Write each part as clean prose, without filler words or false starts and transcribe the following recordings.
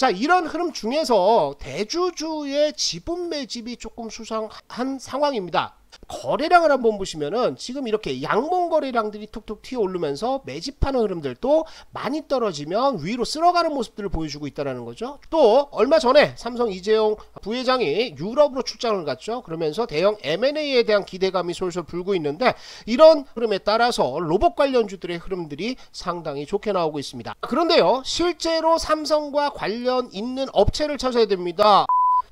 자, 이런 흐름 중에서 대주주의 지분 매집이 조금 수상한 상황입니다. 거래량을 한번 보시면은 지금 이렇게 양봉 거래량들이 툭툭 튀어 오르면서 매집하는 흐름들도 많이 떨어지면 위로 쓸어가는 모습들을 보여주고 있다는 거죠. 또 얼마 전에 삼성 이재용 부회장이 유럽으로 출장을 갔죠. 그러면서 대형 M&A에 대한 기대감이 솔솔 불고 있는데, 이런 흐름에 따라서 로봇 관련주들의 흐름들이 상당히 좋게 나오고 있습니다. 그런데요, 실제로 삼성과 관련 있는 업체를 찾아야 됩니다.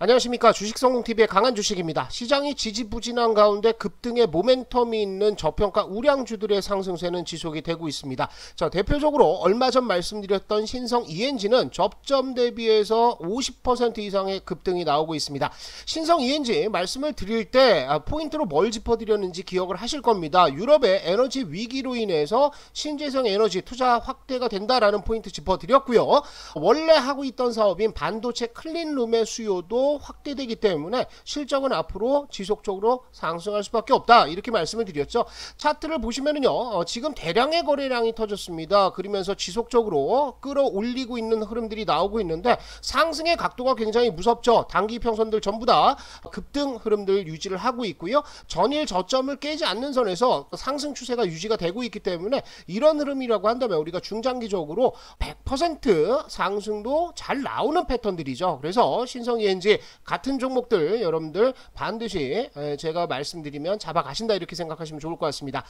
안녕하십니까, 주식성공TV의 강한주식입니다. 시장이 지지부진한 가운데 급등의 모멘텀이 있는 저평가 우량주들의 상승세는 지속이 되고 있습니다. 자, 대표적으로 얼마 전 말씀드렸던 신성 ENG는 접점 대비해서 50% 이상의 급등이 나오고 있습니다. 신성 ENG 말씀을 드릴 때 포인트로 뭘 짚어드렸는지 기억을 하실 겁니다. 유럽의 에너지 위기로 인해서 신재생 에너지 투자 확대가 된다라는 포인트 짚어드렸고요. 원래 하고 있던 사업인 반도체 클린룸의 수요도 확대되기 때문에 실적은 앞으로 지속적으로 상승할 수밖에 없다, 이렇게 말씀을 드렸죠. 차트를 보시면은요, 지금 대량의 거래량이 터졌습니다. 그러면서 지속적으로 끌어올리고 있는 흐름들이 나오고 있는데, 상승의 각도가 굉장히 무섭죠. 단기 평선들 전부 다 급등 흐름들 유지를 하고 있고요. 전일 저점을 깨지 않는 선에서 상승 추세가 유지가 되고 있기 때문에 이런 흐름이라고 한다면 우리가 중장기적으로 100% 상승도 잘 나오는 패턴들이죠. 그래서 신성 ENG 같은 종목들 여러분들 반드시 제가 말씀드리면 잡아가신다, 이렇게 생각하시면 좋을 것 같습니다.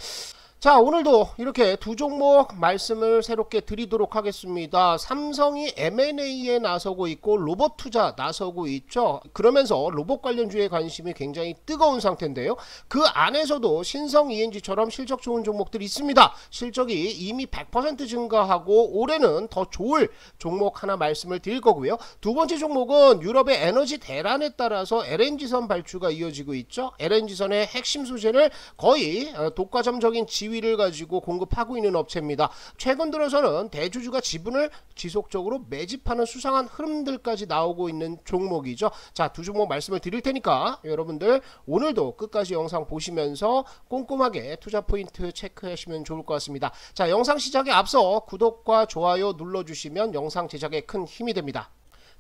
자, 오늘도 이렇게 두 종목 말씀을 새롭게 드리도록 하겠습니다. 삼성이 M&A에 나서고 있고 로봇 투자 나서고 있죠. 그러면서 로봇 관련주에 관심이 굉장히 뜨거운 상태인데요. 그 안에서도 신성 ENG처럼 실적 좋은 종목들이 있습니다. 실적이 이미 100% 증가하고 올해는 더 좋을 종목 하나 말씀을 드릴 거고요. 두 번째 종목은 유럽의 에너지 대란에 따라서 LNG선 발주가 이어지고 있죠. LNG선의 핵심 소재를 거의 독과점적인 지위를 가지고 공급하고 있는 업체입니다. 최근 들어서는 대주주가 지분을 지속적으로 매집하는 수상한 흐름들까지 나오고 있는 종목이죠. 자, 두 종목 말씀을 드릴 테니까 여러분들 오늘도 끝까지 영상 보시면서 꼼꼼하게 투자 포인트 체크하시면 좋을 것 같습니다. 자, 영상 시작에 앞서 구독과 좋아요 눌러주시면 영상 제작에 큰 힘이 됩니다.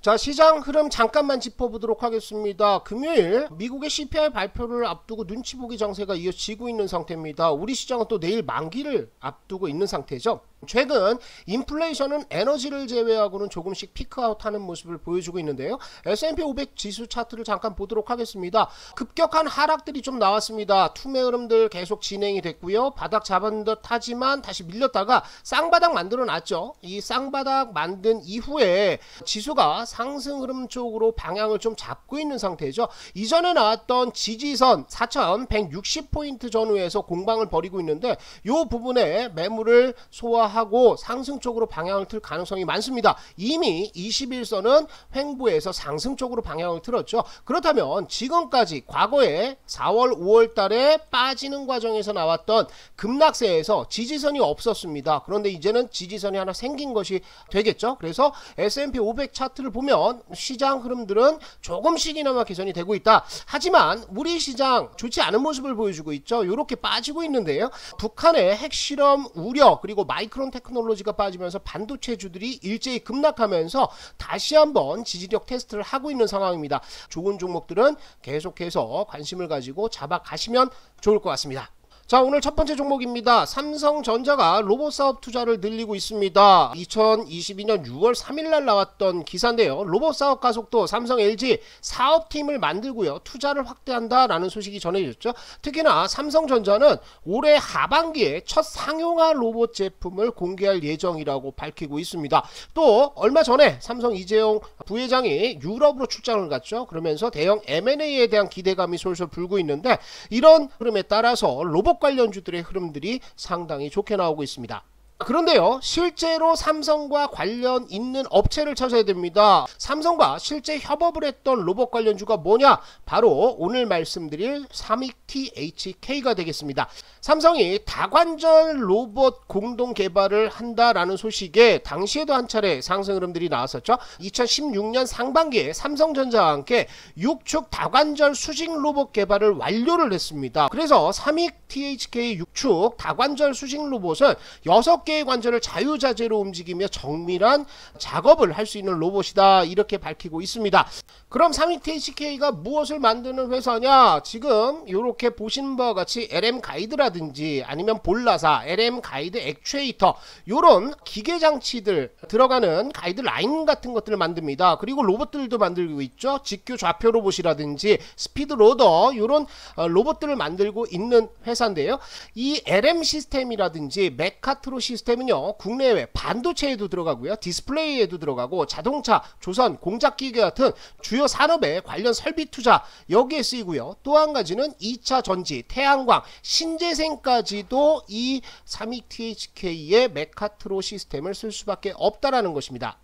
자, 시장 흐름 잠깐만 짚어보도록 하겠습니다. 금요일 미국의 CPI 발표를 앞두고 눈치보기 장세가 이어지고 있는 상태입니다. 우리 시장은 또 내일 만기를 앞두고 있는 상태죠. 최근 인플레이션은 에너지를 제외하고는 조금씩 피크아웃하는 모습을 보여주고 있는데요. S&P 500 지수 차트를 잠깐 보도록 하겠습니다. 급격한 하락들이 좀 나왔습니다. 투매 흐름들 계속 진행이 됐고요. 바닥 잡은 듯 하지만 다시 밀렸다가 쌍바닥 만들어 놨죠. 이 쌍바닥 만든 이후에 지수가 상승 흐름 쪽으로 방향을 좀 잡고 있는 상태죠. 이전에 나왔던 지지선 4160포인트 전후에서 공방을 벌이고 있는데, 이 부분에 매물을 소화하고 상승 쪽으로 방향을 틀 가능성이 많습니다. 이미 21선은 횡보해서 상승 쪽으로 방향을 틀었죠. 그렇다면 지금까지 과거에 4월 5월 달에 빠지는 과정에서 나왔던 급락세에서 지지선이 없었습니다. 그런데 이제는 지지선이 하나 생긴 것이 되겠죠. 그래서 S&P 500 차트를 보면 시장 흐름들은 조금씩이나마 개선이 되고 있다. 하지만 우리 시장 좋지 않은 모습을 보여주고 있죠. 이렇게 빠지고 있는데요. 북한의 핵실험 우려, 그리고 마이크론 테크놀로지가 빠지면서 반도체주들이 일제히 급락하면서 다시 한번 지지력 테스트를 하고 있는 상황입니다. 좋은 종목들은 계속해서 관심을 가지고 잡아가시면 좋을 것 같습니다. 자, 오늘 첫 번째 종목입니다. 삼성전자가 로봇 사업 투자를 늘리고 있습니다. 2022년 6월 3일날 나왔던 기사인데요. 로봇 사업 가속도 삼성 LG 사업팀을 만들고요, 투자를 확대한다라는 소식이 전해졌죠. 특히나 삼성전자는 올해 하반기에 첫 상용화 로봇 제품을 공개할 예정이라고 밝히고 있습니다. 또 얼마 전에 삼성 이재용 부회장이 유럽으로 출장을 갔죠. 그러면서 대형 M&A에 대한 기대감이 솔솔 불고 있는데, 이런 흐름에 따라서 로봇 관련주들의 흐름들이 상당히 좋게 나오고 있습니다. 그런데요, 실제로 삼성과 관련 있는 업체를 찾아야 됩니다. 삼성과 실제 협업을 했던 로봇 관련주가 뭐냐? 바로 오늘 말씀드릴 삼익THK가 되겠습니다. 삼성이 다관절 로봇 공동 개발을 한다라는 소식에 당시에도 한 차례 상승 흐름들이 나왔었죠. 2016년 상반기에 삼성전자와 함께 6축 다관절 수직 로봇 개발을 완료를 했습니다. 그래서 삼익 THK 6축 다관절 수직 로봇은 6개의 관절을 자유자재로 움직이며 정밀한 작업을 할 수 있는 로봇이다, 이렇게 밝히고 있습니다. 그럼 삼익 THK가 무엇을 만드는 회사냐? 지금 이렇게 보시는 바와 같이 LM 가이드라든지 아니면 볼라사, LM 가이드 액추에이터, 요런 기계장치들 들어가는 가이드 라인 같은 것들을 만듭니다. 그리고 로봇들도 만들고 있죠. 직교 좌표 로봇이라든지 스피드 로더, 요런 로봇들을 만들고 있는 회사인데요. 이 LM 시스템이라든지 메카트로 시스템은요, 국내외 반도체에도 들어가고요, 디스플레이에도 들어가고, 자동차, 조선, 공작기계 같은 주요 산업에 관련 설비 투자 여기에 쓰이고요. 또 한 가지는 2차 전지, 태양광, 신재생까지도 이 삼익 THK의 메카트로 시스템을 쓸 수밖에 없다라는 것입니다.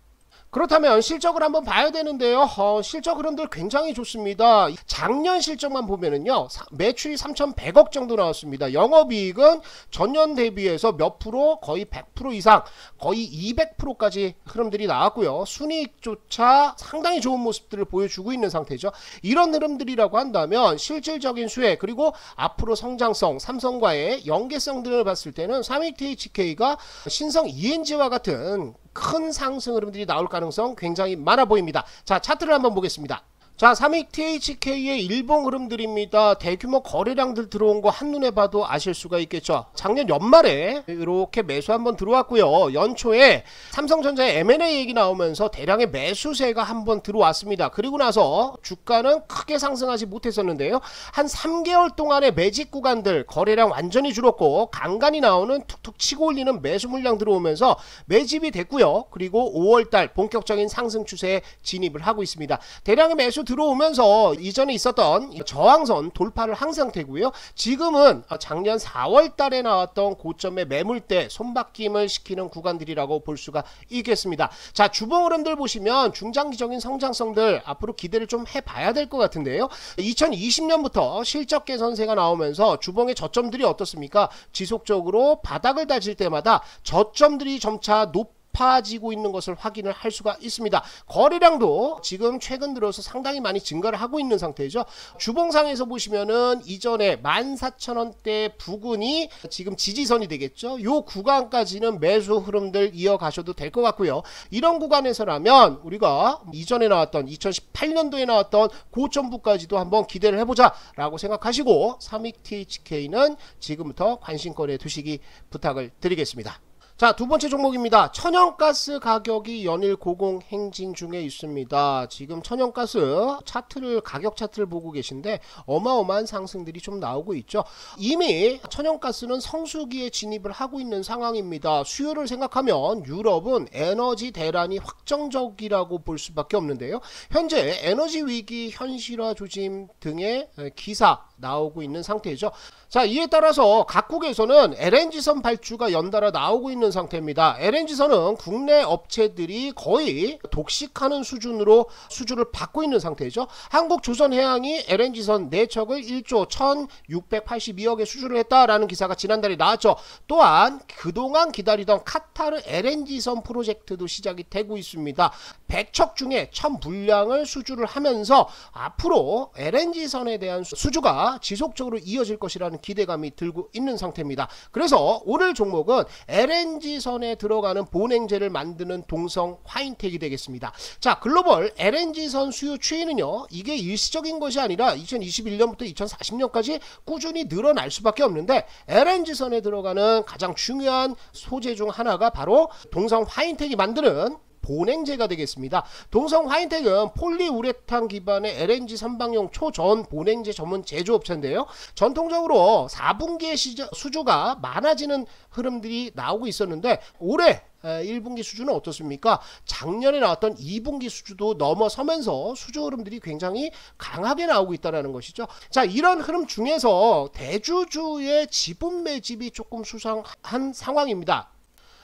그렇다면 실적을 한번 봐야 되는데요. 실적 흐름들 굉장히 좋습니다. 작년 실적만 보면은요, 매출이 3,100억 정도 나왔습니다. 영업이익은 전년 대비해서 몇 프로, 거의 100% 이상, 거의 200%까지 흐름들이 나왔고요. 순이익조차 상당히 좋은 모습들을 보여주고 있는 상태죠. 이런 흐름들이라고 한다면 실질적인 수혜, 그리고 앞으로 성장성, 삼성과의 연계성 등을 봤을 때는 삼익 THK가 신성 ENG와 같은 큰 상승 흐름들이 나올 가능성 굉장히 많아 보입니다. 자, 차트를 한번 보겠습니다. 자, 삼익 THK의 일봉 흐름들입니다. 대규모 거래량들 들어온 거 한눈에 봐도 아실 수가 있겠죠. 작년 연말에 이렇게 매수 한번 들어왔고요. 연초에 삼성전자의 M&A 얘기 나오면서 대량의 매수세가 한번 들어왔습니다. 그리고 나서 주가는 크게 상승하지 못했었는데요. 한 3개월 동안의 매집 구간들 거래량 완전히 줄었고, 간간히 나오는 툭툭 치고 올리는 매수 물량 들어오면서 매집이 됐고요. 그리고 5월달 본격적인 상승 추세에 진입을 하고 있습니다. 대량의 매수 들어오면서 이전에 있었던 저항선 돌파를 한 상태고요. 지금은 작년 4월 달에 나왔던 고점의 매물대 손바뀜을 시키는 구간들이라고 볼 수가 있겠습니다. 자, 주봉 흐름들 보시면 중장기적인 성장성들 앞으로 기대를 좀 해봐야 될 것 같은데요. 2020년부터 실적 개선세가 나오면서 주봉의 저점들이 어떻습니까? 지속적으로 바닥을 다질 때마다 저점들이 점차 높아지고 있는 것을 확인을 할 수가 있습니다. 거래량도 지금 최근 들어서 상당히 많이 증가를 하고 있는 상태죠. 주봉상에서 보시면은 이전에 14,000원대 부근이 지금 지지선이 되겠죠. 요 구간까지는 매수 흐름들 이어가셔도 될 것 같고요. 이런 구간에서라면 우리가 이전에 나왔던 2018년도에 나왔던 고점부까지도 한번 기대를 해보자 라고 생각하시고 삼익 THK는 지금부터 관심거리에 두시기 부탁을 드리겠습니다. 자, 두 번째 종목입니다. 천연가스 가격이 연일 고공 행진 중에 있습니다. 지금 천연가스 차트를, 가격 차트를 보고 계신데 어마어마한 상승들이 좀 나오고 있죠. 이미 천연가스는 성수기에 진입을 하고 있는 상황입니다. 수요를 생각하면 유럽은 에너지 대란이 확정적이라고 볼 수밖에 없는데요. 현재 에너지 위기 현실화 조짐 등의 기사 나오고 있는 상태죠. 자, 이에 따라서 각국에서는 LNG선 발주가 연달아 나오고 있는 상태입니다. LNG선은 국내 업체들이 거의 독식하는 수준으로 수주를 받고 있는 상태죠. 한국조선해양이 LNG선 4척을 1조 1682억에 수주를 했다라는 기사가 지난달에 나왔죠. 또한 그동안 기다리던 카타르 LNG선 프로젝트도 시작이 되고 있습니다. 100척 중에 1000분량을 수주를 하면서 앞으로 LNG선에 대한 수주가 지속적으로 이어질 것이라는 기대감이 들고 있는 상태입니다. 그래서 오늘 종목은 LNG선에 들어가는 본행제를 만드는 동성 화인텍이 되겠습니다. 자, 글로벌 LNG선 수요 추이는요, 이게 일시적인 것이 아니라 2021년부터 2040년까지 꾸준히 늘어날 수밖에 없는데, LNG선에 들어가는 가장 중요한 소재 중 하나가 바로 동성 화인텍이 만드는 본행제가 되겠습니다. 동성 화인텍은 폴리우레탄 기반의 LNG 선박용 초전 본행제 전문 제조업체인데요. 전통적으로 4분기에 수주가 많아지는 흐름들이 나오고 있었는데 올해 1분기 수주는 어떻습니까? 작년에 나왔던 2분기 수주도 넘어서면서 수주 흐름들이 굉장히 강하게 나오고 있다는 것이죠. 자, 이런 흐름 중에서 대주주의 지분 매집이 조금 수상한 상황입니다.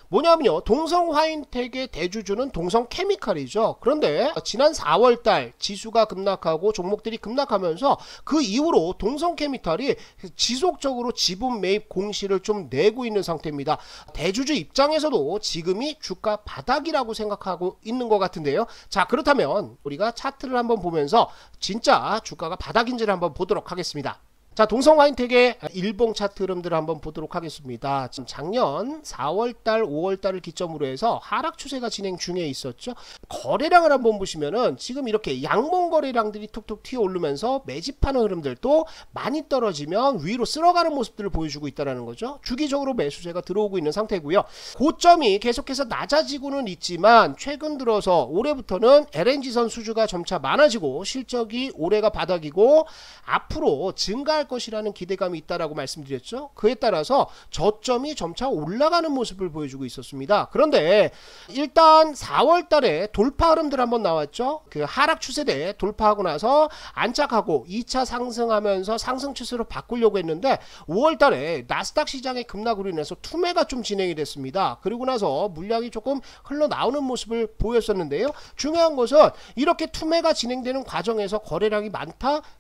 뭐냐면요, 동성 화인텍의 대주주는 동성 케미칼이죠. 그런데 지난 4월달 지수가 급락하고 종목들이 급락하면서 그 이후로 동성 케미칼이 지속적으로 지분 매입 공시를 좀 내고 있는 상태입니다. 대주주 입장에서도 지금이 주가 바닥이라고 생각하고 있는 것 같은데요. 자, 그렇다면 우리가 차트를 한번 보면서 진짜 주가가 바닥인지를 한번 보도록 하겠습니다. 자, 동성화인텍의 일봉 차트 흐름들을 한번 보도록 하겠습니다. 지금 작년 4월달, 5월달을 기점으로 해서 하락 추세가 진행 중에 있었죠. 거래량을 한번 보시면은 지금 이렇게 양봉 거래량들이 툭툭 튀어 오르면서 매집하는 흐름들도 많이 떨어지면 위로 쓸어가는 모습들을 보여주고 있다는 거죠. 주기적으로 매수세가 들어오고 있는 상태고요. 고점이 계속해서 낮아지고는 있지만 최근 들어서 올해부터는 LNG선 수주가 점차 많아지고 실적이 올해가 바닥이고 앞으로 증가할 것이라는 기대감이 있다라고 말씀드렸죠. 그에 따라서 저점이 점차 올라가는 모습을 보여주고 있었습니다. 그런데 일단 4월 달에 돌파 흐름들 한번 나왔죠. 그 하락 추세대 돌파하고 나서 안착하고 2차 상승하면서 상승 추세로 바꾸려고 했는데 5월 달에 나스닥 시장의 급락으로 인해서 투매가 좀 진행이 됐습니다. 그리고 나서 물량이 조금 흘러나오는 모습을 보였었는데요. 중요한 것은 이렇게 투매가 진행되는 과정에서 거래량이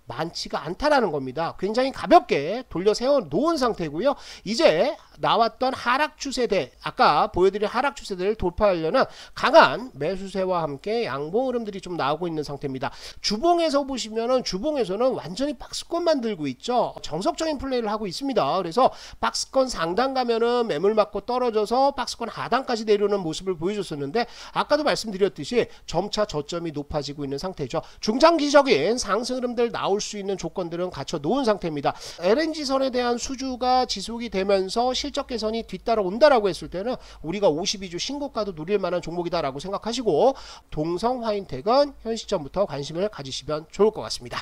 많지가 않다라는 겁니다. 굉장히 가볍게 돌려 세워 놓은 상태고요. 이제 나왔던 하락 추세대, 아까 보여드린 하락 추세대를 돌파하려는 강한 매수세와 함께 양봉 흐름들이 좀 나오고 있는 상태입니다. 주봉에서 보시면은 주봉에서는 완전히 박스권 만들고 있죠. 정석적인 플레이를 하고 있습니다. 그래서 박스권 상단 가면은 매물 맞고 떨어져서 박스권 하단까지 내려오는 모습을 보여줬었는데 아까도 말씀드렸듯이 점차 저점이 높아지고 있는 상태죠. 중장기적인 상승 흐름들 나올 수 있는 조건들은 갖춰 놓은 상태입니다. LNG선에 대한 수주가 지속이 되면서 실적 개선이 뒤따라온다라고 했을 때는 우리가 52주 신고가도 누릴 만한 종목이다라고 생각하시고 동성화인텍은 현 시점부터 관심을 가지시면 좋을 것 같습니다.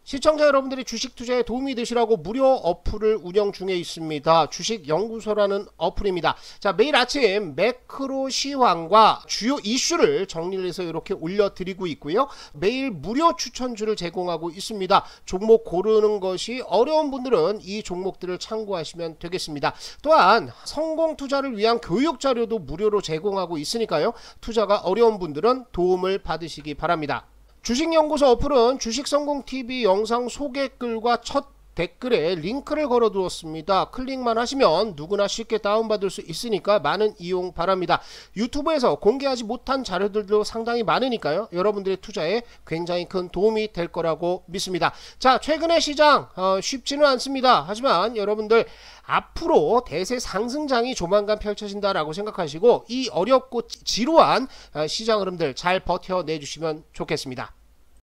시청자 여러분들이 주식 투자에 도움이 되시라고 무료 어플을 운영 중에 있습니다. 주식연구소라는 어플입니다. 자, 매일 아침 매크로 시황과 주요 이슈를 정리를 해서 이렇게 올려드리고 있고요. 매일 무료 추천주를 제공하고 있습니다. 종목 고르는 것이 어려운 분들은 이 종목들을 참고하시면 되겠습니다. 또한 성공 투자를 위한 교육 자료도 무료로 제공하고 있으니까요. 투자가 어려운 분들은 도움을 받으시기 바랍니다. 주식연구소 어플은 주식성공TV 영상 소개글과 첫 댓글에 링크를 걸어 두었습니다. 클릭만 하시면 누구나 쉽게 다운받을 수 있으니까 많은 이용 바랍니다. 유튜브에서 공개하지 못한 자료들도 상당히 많으니까요. 여러분들의 투자에 굉장히 큰 도움이 될 거라고 믿습니다. 자, 최근의 시장 쉽지는 않습니다. 하지만 여러분들 앞으로 대세 상승장이 조만간 펼쳐진다라고 생각하시고 이 어렵고 지루한 시장 흐름들 잘 버텨내 주시면 좋겠습니다.